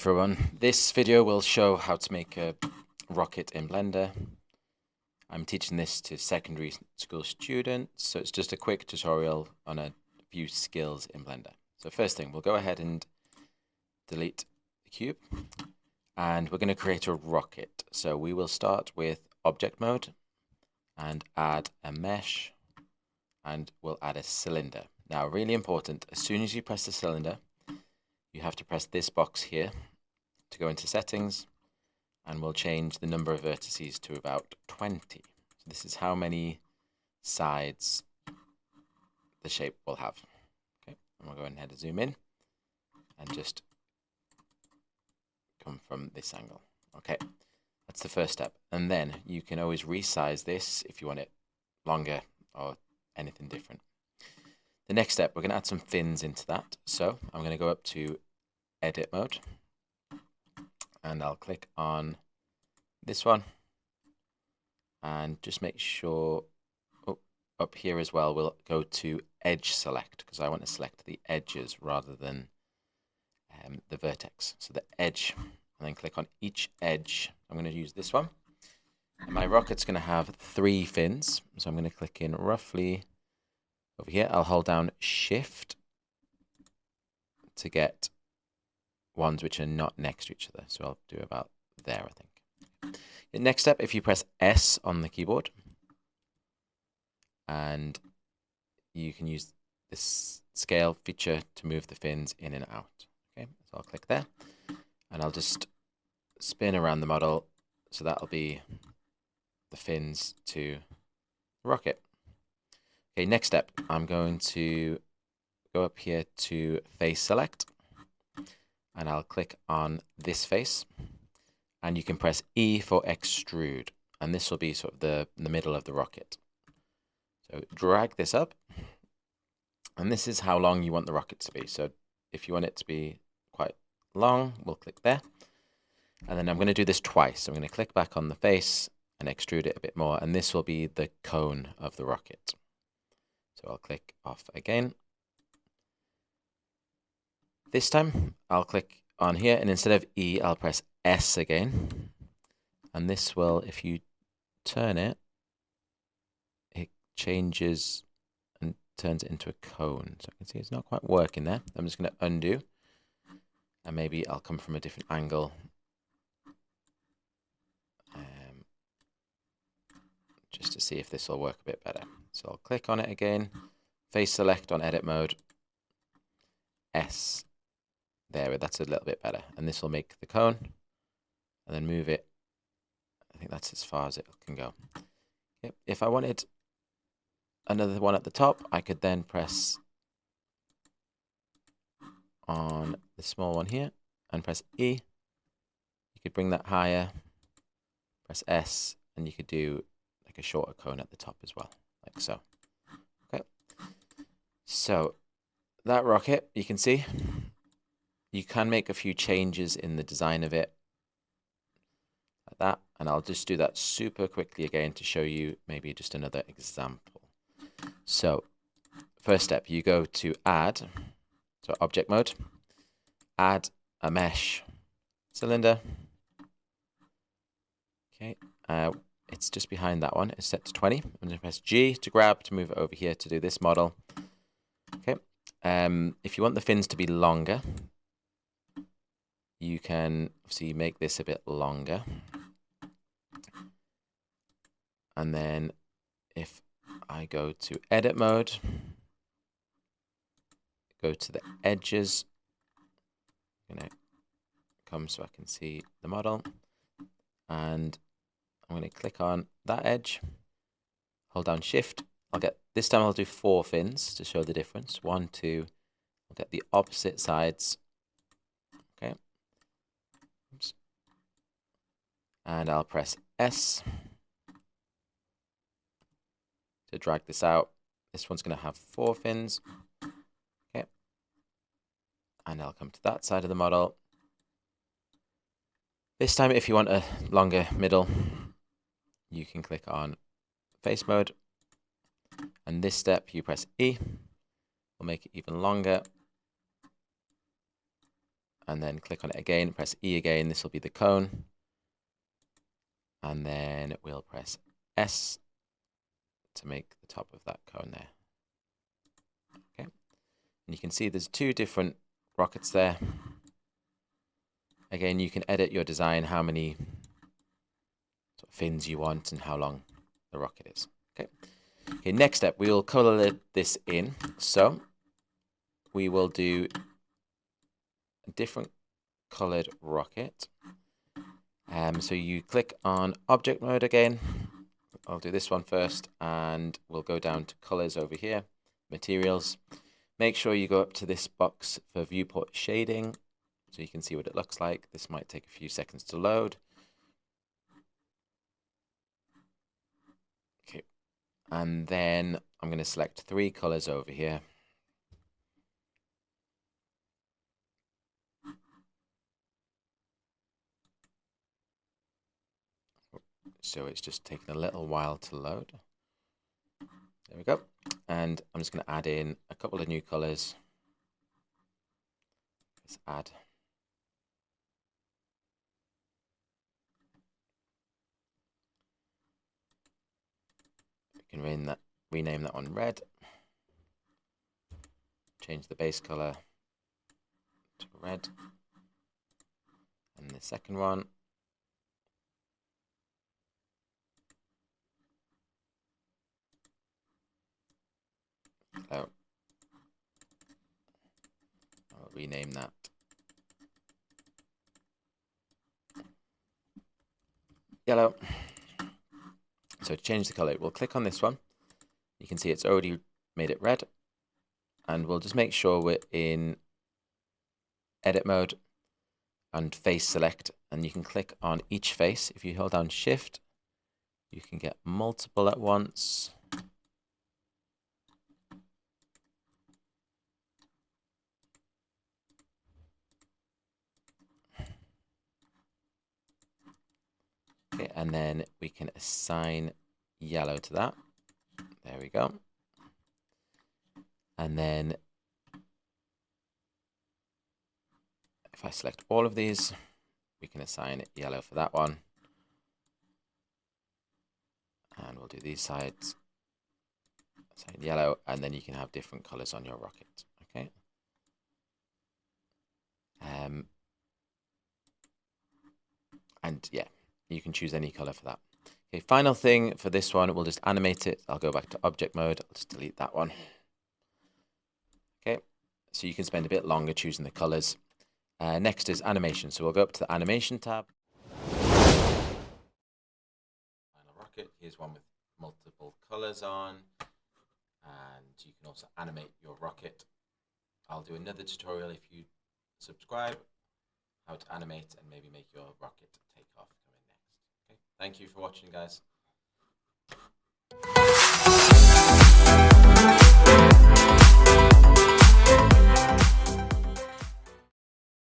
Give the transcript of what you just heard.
everyone, this video will show how to make a rocket in Blender. I'm teaching this to secondary school students, so it's just a quick tutorial on a few skills in Blender. So first thing, we'll go ahead and delete the cube, and we're going to create a rocket. So we will start with object mode and add a mesh, and we'll add a cylinder. Now, really important, as soon as you press the cylinder, you have to press this box here to go into settings, and we'll change the number of vertices to about 20. So this is how many sides the shape will have. Okay, and we'll go ahead and zoom in and just come from this angle. Okay, that's the first step. And then you can always resize this if you want it longer or anything different. The next step, we're going to add some fins into that. So I'm going to go up to edit mode, and I'll click on this one, and just make sure up here as well, we'll go to edge select, because I want to select the edges rather than the vertex. So the edge, and then click on each edge. I'm going to use this one, and my rocket's going to have 3 fins. So I'm going to click in roughly over here. I'll hold down shift to get ones which are not next to each other. So I'll do about there, I think. The next step, if you press S on the keyboard, and you can use this scale feature to move the fins in and out. Okay, so I'll click there, and I'll just spin around the model. So that'll be the fins to the rocket. Okay, next step, I'm going to go up here to face select, and I'll click on this face, and you can press E for extrude, and this will be sort of the middle of the rocket. So drag this up, and this is how long you want the rocket to be. So if you want it to be quite long, we'll click there, and then I'm going to do this twice. I'm going to click back on the face and extrude it a bit more, and this will be the cone of the rocket. So I'll click off again. This time I'll click on here, and instead of E, I'll press S again. And this will, if you turn it, it changes and turns it into a cone. So I can see it's not quite working there. I'm just going to undo, and maybe I'll come from a different angle. Just to see if this will work a bit better. So I'll click on it again, face select on edit mode, S. There, that's a little bit better. And this will make the cone, and then move it. I think that's as far as it can go. Okay. If I wanted another one at the top, I could then press on the small one here and press E. You could bring that higher, press S, and you could do like a shorter cone at the top as well, like so. Okay. So that rocket, you can see, you can make a few changes in the design of it, like that. And I'll just do that super quickly again to show you maybe just another example. So first step, you go to add, so object mode, add a mesh cylinder. Okay, it's just behind that one. It's set to 20. I'm going to press G to grab to move it over here to do this model. Okay, if you want the fins to be longer, you can obviously make this a bit longer. And then if I go to edit mode, go to the edges, I'm going to come so I can see the model, and I'm going to click on that edge, hold down shift. This time I'll do 4 fins to show the difference. 1, 2, I'll get the opposite sides. Okay. Oops. And I'll press S to drag this out. This one's going to have 4 fins. Okay. And I'll come to that side of the model. This time, if you want a longer middle, you can click on face mode. And this step, you press E. We'll make it even longer. and then click on it again, press E again. This will be the cone. And then we'll press S to make the top of that cone there. Okay. And you can see there's two different rockets there. Again, you can edit your design, how many sort of fins you want and how long the rocket is. Okay. Okay, next step, we will color this in. So we will do a different colored rocket. So you click on object mode again. I'll do this one first, and we'll go down to colors over here, materials. Make sure you go up to this box for viewport shading so you can see what it looks like. This might take a few seconds to load. Okay, and then I'm going to select 3 colors over here. So it's just taking a little while to load. There we go. And I'm just going to add in a couple of new colors. Let's add. We can rename that one red. Change the base color to red. And the second one. I'll rename that yellow. So to change the color, we'll click on this one. You can see it's already made it red. And we'll just make sure we're in edit mode and face select. And you can click on each face. If you hold down shift, you can get multiple at once. Okay, and then we can assign yellow to that. There we go. And then if I select all of these, we can assign yellow for that one. And we'll do these sides. Assign yellow, and then you can have different colors on your rocket. Okay. And yeah, you can choose any color for that. Okay, final thing for this one, we'll just animate it. I'll go back to object mode. I'll just delete that one. Okay, so you can spend a bit longer choosing the colors. Next is animation. So we'll go up to the animation tab. Final rocket. Here's one with multiple colors on. And you can also animate your rocket. I'll do another tutorial if you subscribe, how to animate and maybe make your rocket take off coming next. Okay, thank you for watching, guys.